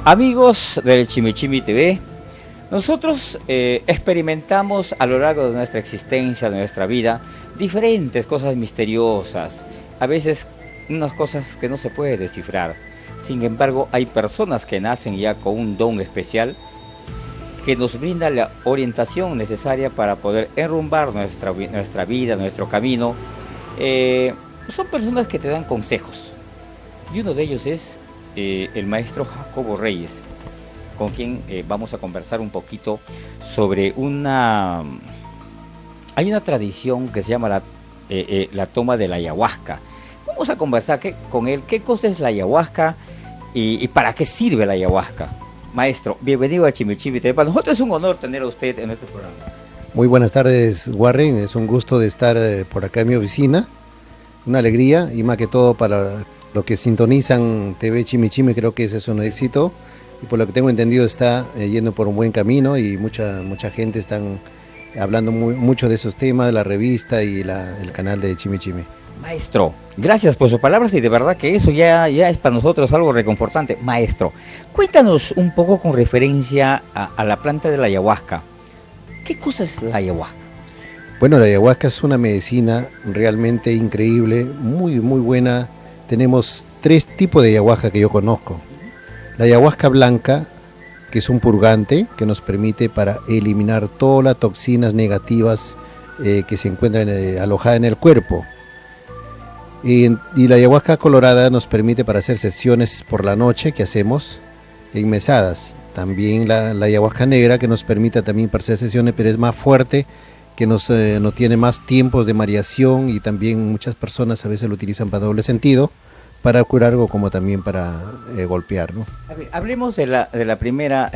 Amigos del Chimichimi TV, nosotros experimentamos a lo largo de nuestra existencia, de nuestra vida, diferentes cosas misteriosas, a veces unas cosas que no se puede descifrar. Sin embargo, hay personas que nacen ya con un don especial que nos brinda la orientación necesaria para poder enrumbar nuestra vida, nuestro camino. Son personas que te dan consejos, y uno de ellos es el maestro Jacobo Reyes, con quien vamos a conversar un poquito sobre hay una tradición que se llama la toma de la ayahuasca. Vamos a conversar con él qué cosa es la ayahuasca y para qué sirve la ayahuasca. Maestro, bienvenido a Chimichimi TV. Para nosotros es un honor tener a usted en nuestro programa. Muy buenas tardes, Warren. Es un gusto de estar por acá en mi oficina. Una alegría, y más que todo para los que sintonizan TV Chimichimi, creo que ese es un éxito. Y por lo que tengo entendido está yendo por un buen camino, y mucha gente están hablando mucho de esos temas, de la revista y el canal de Chimichimi. Maestro, gracias por sus palabras, y de verdad que eso ya es para nosotros algo reconfortante. Maestro, cuéntanos un poco con referencia a la planta de la ayahuasca. ¿Qué cosa es la ayahuasca? Bueno, la ayahuasca es una medicina realmente increíble, muy buena. Tenemos 3 tipos de ayahuasca que yo conozco. La ayahuasca blanca, que es un purgante que nos permite para eliminar todas las toxinas negativas que se encuentran alojadas en el cuerpo. Y la ayahuasca colorada nos permite para hacer sesiones por la noche que hacemos en mesadas. También la ayahuasca negra, que nos permite también para hacer sesiones, pero es más fuerte, que no tiene más tiempos de mareación, y también muchas personas a veces lo utilizan para doble sentido, para curar algo como también para golpear, ¿no? A ver, hablemos de la primera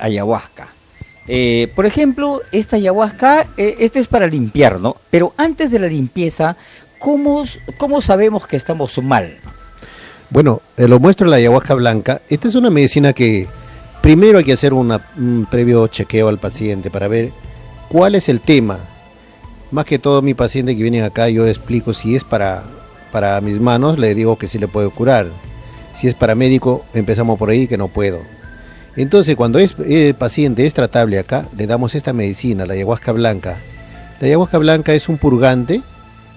ayahuasca. Por ejemplo, esta ayahuasca, este es para limpiar, ¿no? Pero antes de la limpieza, ¿cómo sabemos que estamos mal? Bueno, lo muestro en la ayahuasca blanca. Esta es una medicina que primero hay que hacer un previo chequeo al paciente para ver cuál es el tema. Más que todo, mi paciente que viene acá, yo explico si es para mis manos, le digo que sí le puedo curar. Si es para médico, empezamos por ahí, que no puedo. Entonces, cuando el paciente es tratable acá, le damos esta medicina, la ayahuasca blanca. La ayahuasca blanca es un purgante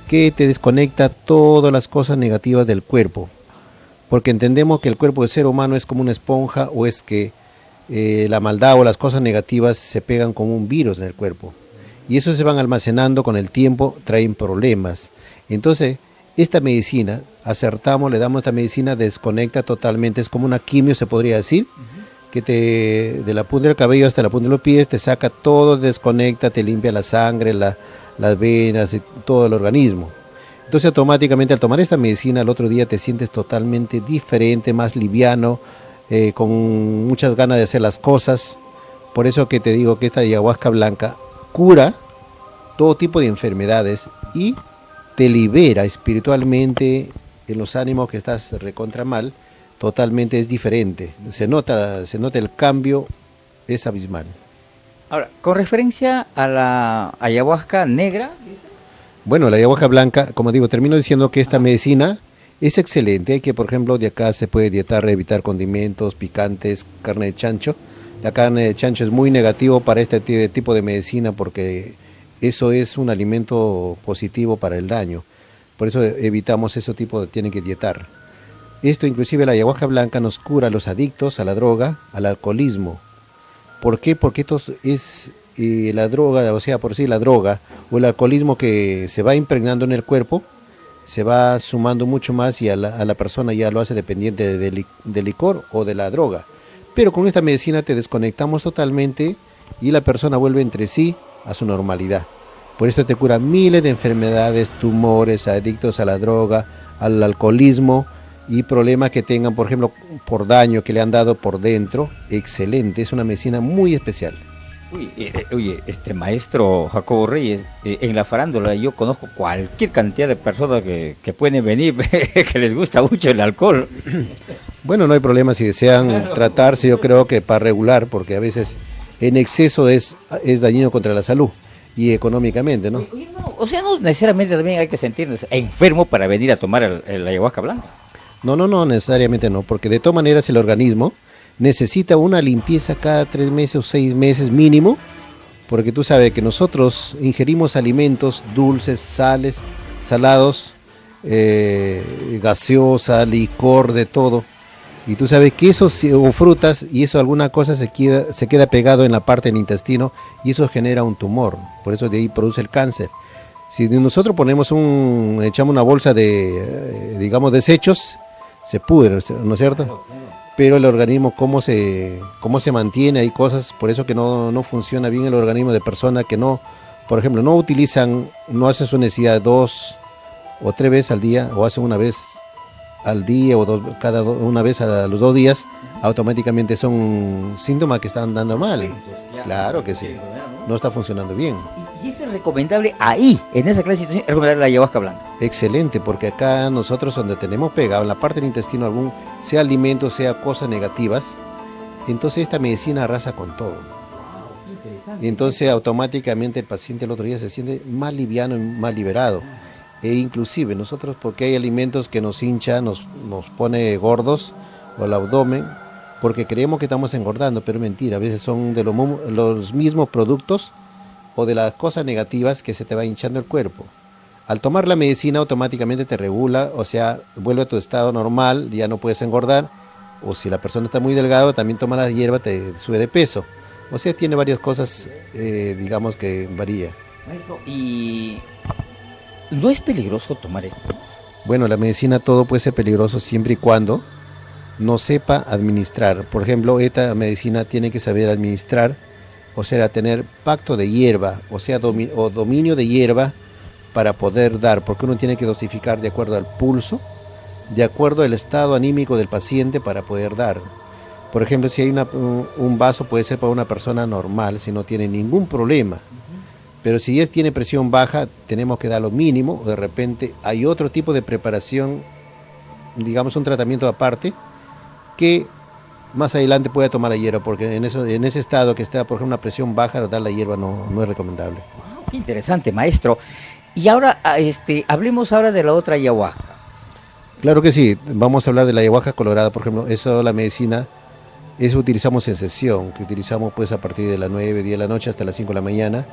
que te desconecta todas las cosas negativas del cuerpo, porque entendemos que el cuerpo del ser humano es como una esponja, o es que la maldad o las cosas negativas se pegan como un virus en el cuerpo, y eso se van almacenando con el tiempo, traen problemas. Entonces, esta medicina, le damos esta medicina, desconecta totalmente, es como una quimio, se podría decir, que de la punta del cabello hasta la punta de los pies, te saca todo, desconecta, te limpia la sangre, las venas y todo el organismo. Entonces, automáticamente al tomar esta medicina, al otro día te sientes totalmente diferente, más liviano, con muchas ganas de hacer las cosas. Por eso que te digo que esta ayahuasca blanca cura todo tipo de enfermedades y te libera espiritualmente en los ánimos que estás recontra mal. Totalmente es diferente, se nota el cambio, es abismal. Ahora, con referencia a la ayahuasca negra, ¿dice? Bueno, la ayahuasca blanca, como digo, termino diciendo que esta medicina es excelente, que por ejemplo de acá se puede dietar, evitar condimentos, picantes, carne de chancho. La carne de chancho es muy negativo para este tipo de medicina, porque eso es un alimento positivo para el daño. Por eso evitamos ese tipo tienen que dietar. Esto, inclusive la ayahuasca blanca, nos cura a los adictos a la droga, al alcoholismo. ¿Por qué? Porque esto es la droga, o sea, por sí la droga o el alcoholismo que se va impregnando en el cuerpo, se va sumando mucho más, y a la persona ya lo hace dependiente del licor o de la droga. Pero con esta medicina te desconectamos totalmente y la persona vuelve entre sí a su normalidad. Por esto te cura miles de enfermedades, tumores, adictos a la droga, al alcoholismo, y problemas que tengan, por ejemplo, por daño que le han dado por dentro. Excelente, es una medicina muy especial. Oye, maestro Jacobo Reyes, en la farándula yo conozco cualquier cantidad de personas que pueden venir, que les gusta mucho el alcohol. Bueno, no hay problema si desean tratarse, yo creo que para regular, porque a veces en exceso es dañino contra la salud y económicamente, ¿no? O sea, no necesariamente también hay que sentirse enfermo para venir a tomar la ayahuasca blanca. No necesariamente no, porque de todas maneras el organismo necesita una limpieza cada 3 meses o 6 meses mínimo, porque tú sabes que nosotros ingerimos alimentos dulces, salados, gaseosa, licor, de todo. Y tú sabes que eso, o frutas, y eso alguna cosa se queda pegado en la parte del intestino y eso genera un tumor. Por eso de ahí produce el cáncer. Si nosotros echamos una bolsa de, digamos, desechos, se pudre, ¿no es cierto? Pero el organismo, cómo se mantiene, hay cosas, por eso que no funciona bien el organismo de personas que no, por ejemplo, no hacen su necesidad 2 o 3 veces al día, o hacen una vez al día o una vez a los 2 días, automáticamente son síntomas que están dando mal. Claro que sí, no está funcionando bien. ¿Y es recomendable ahí, en esa clase de situación, recomendable la ayahuasca blanca? Excelente, porque acá nosotros donde tenemos pegado en la parte del intestino sea alimento, sea cosas negativas, entonces esta medicina arrasa con todo. Y entonces automáticamente el paciente el otro día se siente más liviano y más liberado. E inclusive nosotros, porque hay alimentos que nos hincha, nos pone gordos, o el abdomen, porque creemos que estamos engordando, pero es mentira, a veces son de los mismos productos o de las cosas negativas que se te va hinchando el cuerpo. Al tomar la medicina automáticamente te regula, o sea, vuelve a tu estado normal, ya no puedes engordar, o si la persona está muy delgada, también toma la hierba, te sube de peso. O sea, tiene varias cosas, digamos, que varía. Maestro, ¿y no es peligroso tomar esto? Bueno, la medicina todo puede ser peligroso siempre y cuando no sepa administrar. Por ejemplo, esta medicina tiene que saber administrar, o sea, tener pacto de hierba, o sea, dominio de hierba para poder dar, porque uno tiene que dosificar de acuerdo al pulso, de acuerdo al estado anímico del paciente para poder dar. Por ejemplo, si hay un vaso puede ser para una persona normal, si no tiene ningún problema. Pero si tiene presión baja, tenemos que dar lo mínimo, o de repente hay otro tipo de preparación, digamos un tratamiento aparte, que más adelante puede tomar la hierba, porque en ese estado que está, por ejemplo, una presión baja, dar la hierba no es recomendable. Wow, qué interesante, maestro. Y ahora, hablemos ahora de la otra ayahuasca. Claro que sí, vamos a hablar de la ayahuasca colorada, por ejemplo, eso la medicina, eso utilizamos en sesión, que utilizamos pues a partir de las 9, 10 de la noche hasta las 5 de la mañana.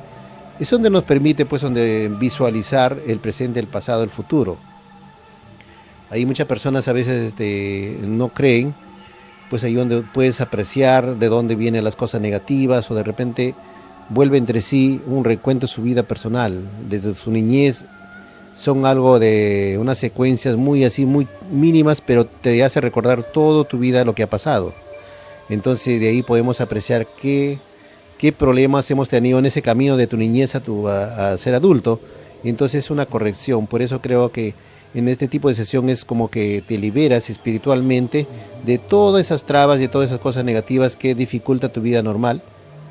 Es donde nos permite pues donde visualizar el presente, el pasado, el futuro. Hay muchas personas a veces no creen, pues ahí donde puedes apreciar de dónde vienen las cosas negativas o de repente vuelve entre sí un recuento de su vida personal, desde su niñez. Son algo de unas secuencias muy mínimas, pero te hace recordar toda tu vida, lo que ha pasado. Entonces de ahí podemos apreciar qué problemas hemos tenido en ese camino de tu niñez a ser adulto. Entonces es una corrección, por eso creo que en este tipo de sesión es como que te liberas espiritualmente de todas esas trabas, de todas esas cosas negativas que dificulta tu vida normal,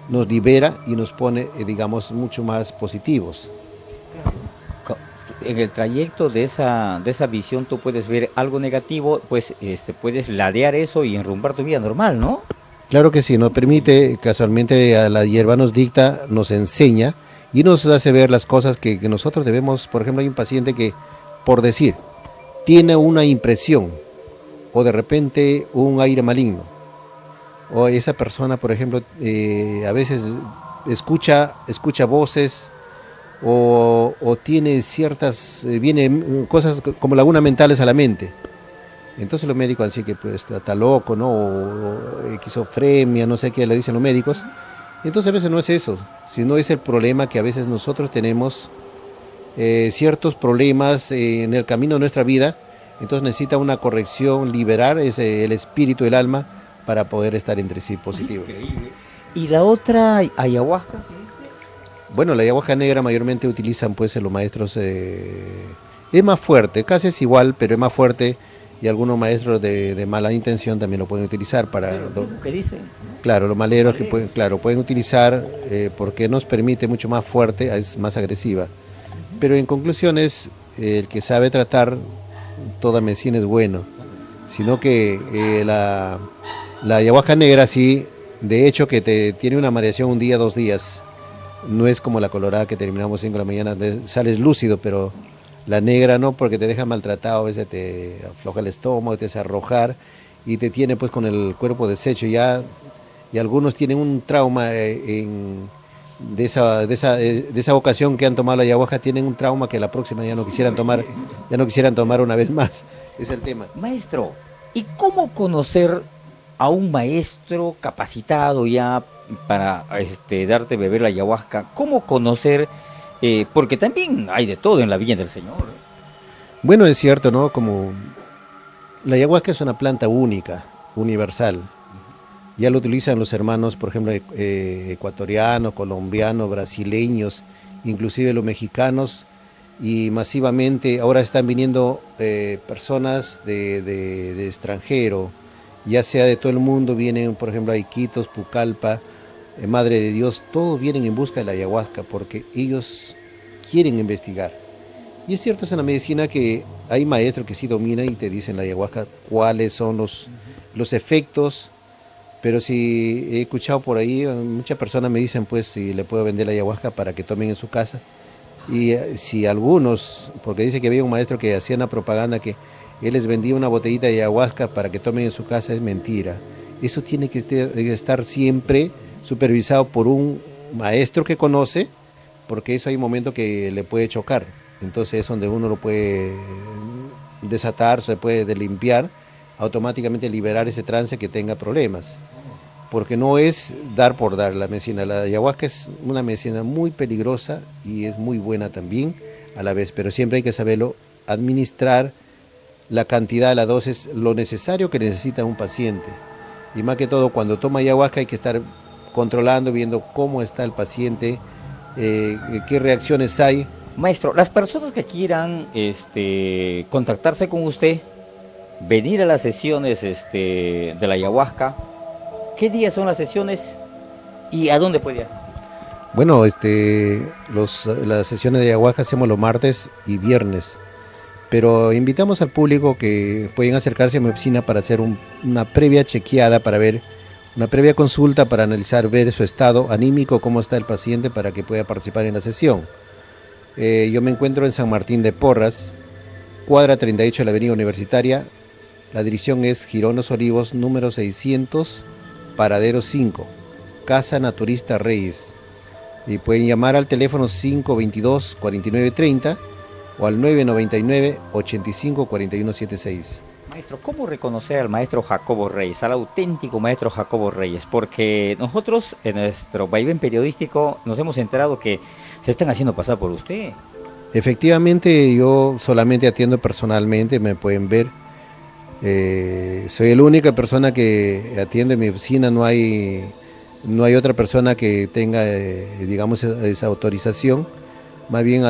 nos libera y nos pone, digamos, mucho más positivos. En el trayecto de esa visión tú puedes ver algo negativo, pues puedes ladear eso y enrumbar tu vida normal, ¿no? Claro que sí, nos permite, casualmente a la hierba nos dicta, nos enseña y nos hace ver las cosas que nosotros debemos. Por ejemplo, hay un paciente que, por decir, tiene una impresión o de repente un aire maligno, o esa persona, por ejemplo, a veces escucha voces o tiene vienen cosas como lagunas mentales a la mente. Entonces los médicos dicen que pues, está loco, ¿no? O esquizofrenia, no sé qué le dicen los médicos. Entonces a veces no es eso, sino es el problema que a veces nosotros tenemos ciertos problemas en el camino de nuestra vida. Entonces necesita una corrección, liberar el espíritu, el alma, para poder estar entre sí positivo. Increíble. ¿Y la otra ayahuasca? Bueno, la ayahuasca negra mayormente utilizan pues los maestros, es más fuerte, casi es igual, pero es más fuerte. Y algunos maestros de mala intención también lo pueden utilizar para... ¿Qué dicen? Claro, los maleros que pueden utilizar porque nos permite mucho más fuerte, es más agresiva. Pero en conclusión es el que sabe tratar, toda medicina es bueno. Sino que la ayahuasca negra sí, de hecho que te tiene una mareación un día, 2 días. No es como la colorada que terminamos 5 de la mañana, sales lúcido, pero... La negra no, porque te deja maltratado, a veces te afloja el estómago, te hace arrojar y te tiene pues con el cuerpo deshecho ya, y algunos tienen un trauma de esa ocasión que han tomado la ayahuasca, tienen un trauma que la próxima ya no quisieran tomar una vez más. Es el tema. Maestro, ¿y cómo conocer a un maestro capacitado ya para darte beber la ayahuasca? ¿Cómo conocer? Porque también hay de todo en la viña del Señor. Bueno, es cierto, ¿no? Como la ayahuasca es una planta única, universal. Ya lo utilizan los hermanos, por ejemplo, ecuatorianos, colombianos, brasileños, inclusive los mexicanos, y masivamente ahora están viniendo personas de extranjero, ya sea de todo el mundo, vienen, por ejemplo, a Iquitos, Pucallpa, Madre de Dios, todos vienen en busca de la ayahuasca porque ellos quieren investigar. Y es cierto, es una medicina que hay maestros que sí dominan y te dicen la ayahuasca cuáles son los efectos. Pero si he escuchado por ahí, muchas personas me dicen pues si le puedo vender la ayahuasca para que tomen en su casa. Y si algunos, porque dice que había un maestro que hacía una propaganda que él les vendía una botellita de ayahuasca para que tomen en su casa, es mentira. Eso tiene que estar siempre supervisado por un maestro que conoce, porque eso hay un momento que le puede chocar. Entonces es donde uno lo puede desatar, se puede limpiar, automáticamente liberar ese trance que tenga problemas. Porque no es dar por dar la medicina. La ayahuasca es una medicina muy peligrosa y es muy buena también a la vez, pero siempre hay que saberlo administrar, la cantidad, la dosis, lo necesario que necesita un paciente. Y más que todo, cuando toma ayahuasca hay que estar controlando, viendo cómo está el paciente, qué reacciones hay. Maestro, las personas que quieran contactarse con usted, venir a las sesiones de la ayahuasca, ¿qué días son las sesiones y a dónde puede asistir? Bueno, las sesiones de ayahuasca hacemos los martes y viernes, pero invitamos al público que pueden acercarse a mi oficina para hacer una previa chequeada, para ver, una previa consulta para analizar, ver su estado anímico, cómo está el paciente para que pueda participar en la sesión. Yo me encuentro en San Martín de Porras, cuadra 38 de la Avenida Universitaria. La dirección es Girón Los Olivos, número 600, Paradero 5, Casa Naturista Reyes. Y pueden llamar al teléfono 522-4930 o al 999-854176. Maestro, ¿cómo reconocer al maestro Jacobo Reyes, al auténtico maestro Jacobo Reyes? Porque nosotros en nuestro vaivén periodístico nos hemos enterado que se están haciendo pasar por usted. Efectivamente, yo solamente atiendo personalmente, me pueden ver. Soy la única persona que atiende en mi oficina, no hay otra persona que tenga, digamos, esa autorización. Más bien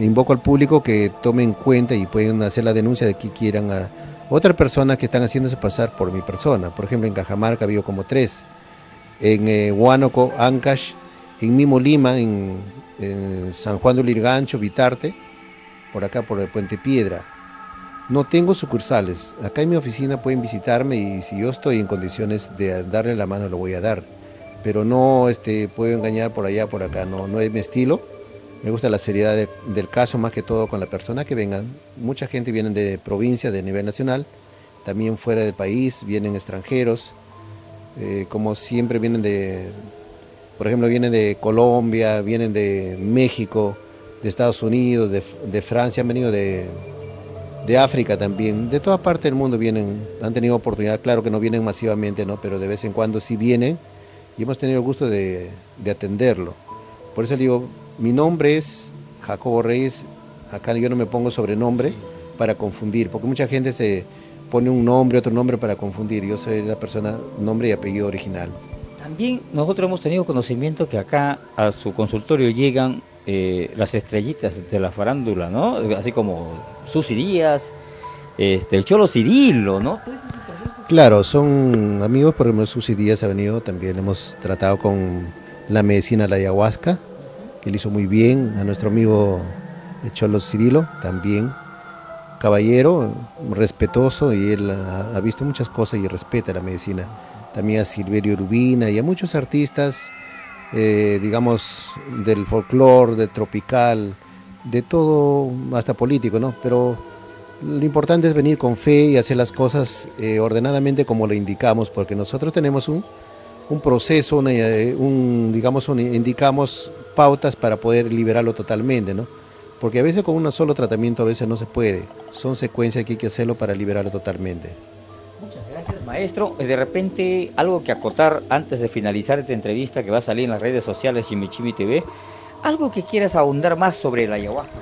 invoco al público que tome en cuenta y pueden hacer la denuncia de que quieran a otras personas que están haciéndose pasar por mi persona. Por ejemplo, en Cajamarca había como 3, en Huánuco, Ancash, en Mimo Lima, en San Juan de Lurigancho, Vitarte, por acá por el Puente Piedra. No tengo sucursales. Acá en mi oficina pueden visitarme y si yo estoy en condiciones de darle la mano, lo voy a dar. Pero no puedo engañar por allá, por acá. No es mi estilo. Me gusta la seriedad del caso, más que todo con la persona que vengan. Mucha gente viene de provincia, de nivel nacional, también fuera del país, vienen extranjeros. Como siempre vienen por ejemplo, vienen de Colombia, vienen de México, de Estados Unidos, de Francia, han venido de África también, de toda parte del mundo vienen, han tenido oportunidad, claro que no vienen masivamente, ¿no? Pero de vez en cuando sí vienen y hemos tenido el gusto de atenderlo. Por eso le digo, mi nombre es Jacobo Reyes, acá yo no me pongo sobrenombre para confundir, porque mucha gente se pone un nombre, otro nombre para confundir, yo soy la persona, nombre y apellido original. También nosotros hemos tenido conocimiento que acá a su consultorio llegan las estrellitas de la farándula, ¿no? Así como Susy Díaz, el Cholo Cirilo, ¿no? Claro, son amigos, por ejemplo, Susy Díaz ha venido, también hemos tratado con la medicina de la ayahuasca, que le hizo muy bien, a nuestro amigo Cholo Cirilo, también caballero, respetuoso, y él ha visto muchas cosas y respeta la medicina. También a Silverio Urbina y a muchos artistas, digamos, del folclore, del tropical, de todo, hasta político, ¿no? Pero Lo importante es venir con fe y hacer las cosas ordenadamente como lo indicamos, porque nosotros tenemos un proceso, indicamos pautas para poder liberarlo totalmente, ¿no? Porque a veces con un solo tratamiento a veces no se puede, son secuencias que hay que hacerlo para liberarlo totalmente. Muchas gracias, maestro. De repente, algo que acotar antes de finalizar esta entrevista que va a salir en las redes sociales Chimichimi TV, algo que quieras ahondar más sobre la ayahuasca.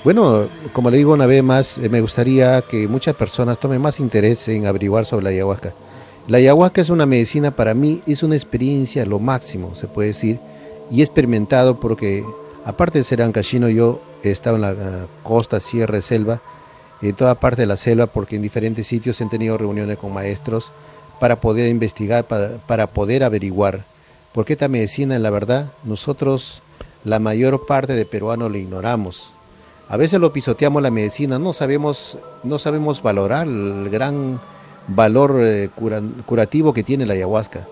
Bueno, como le digo una vez más, me gustaría que muchas personas tomen más interés en averiguar sobre la ayahuasca. La ayahuasca es una medicina, para mí es una experiencia lo máximo, se puede decir, y he experimentado porque, aparte de ser ancashino, yo he estado en la costa, sierra, selva, en toda parte de la selva, porque en diferentes sitios he tenido reuniones con maestros para poder investigar, para poder averiguar. Porque esta medicina, en la verdad, nosotros, la mayor parte de peruanos la ignoramos. A veces lo pisoteamos la medicina, no sabemos valorar el gran valor curativo que tiene la ayahuasca.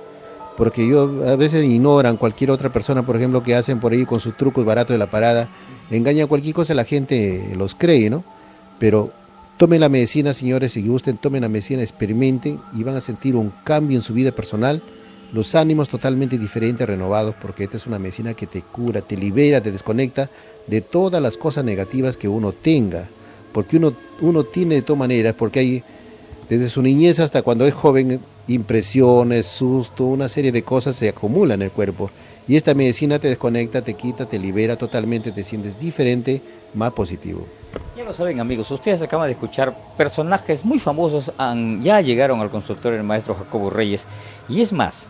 Porque a veces ignoran cualquier otra persona, por ejemplo, que hacen por ahí con sus trucos baratos de la parada, engañan cualquier cosa, la gente los cree, ¿no? Pero tomen la medicina, señores, si gusten, tomen la medicina, experimenten y van a sentir un cambio en su vida personal, los ánimos totalmente diferentes, renovados, porque esta es una medicina que te cura, te libera, te desconecta de todas las cosas negativas que uno tenga, porque uno tiene de todas maneras, porque hay desde su niñez hasta cuando es joven, impresiones, susto, una serie de cosas se acumulan en el cuerpo, y esta medicina te desconecta, te quita, te libera totalmente, te sientes diferente, más positivo. Ya lo saben, amigos, ustedes acaban de escuchar personajes muy famosos, ya llegaron al consultorio del maestro Jacobo Reyes, y es más,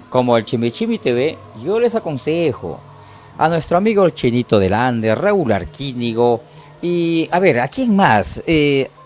como el Chimichimi TV, yo les aconsejo a nuestro amigo el Chinito del Ande, Raúl Arquínigo, y a ver, ¿a quién más?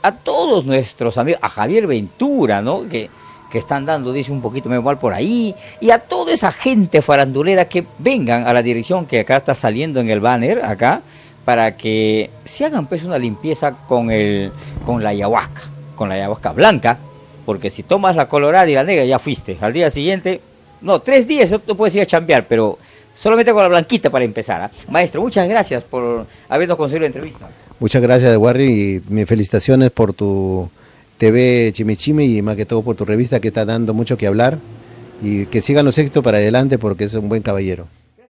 A todos nuestros amigos, a Javier Ventura, ¿no? Que están dando, dice, un poquito mal por ahí, y a toda esa gente farandulera que vengan a la dirección que acá está saliendo en el banner, acá, para que se hagan pues una limpieza con la ayahuasca blanca, porque si tomas la colorada y la negra ya fuiste, al día siguiente, no, 3 días tú puedes ir a chambear, pero solamente con la blanquita para empezar, ¿eh? Maestro, muchas gracias por habernos conseguido la entrevista. Muchas gracias, Warri, y mis felicitaciones por tu TV Chimichimi y más que todo por tu revista que está dando mucho que hablar, y que sigan los éxitos para adelante porque es un buen caballero.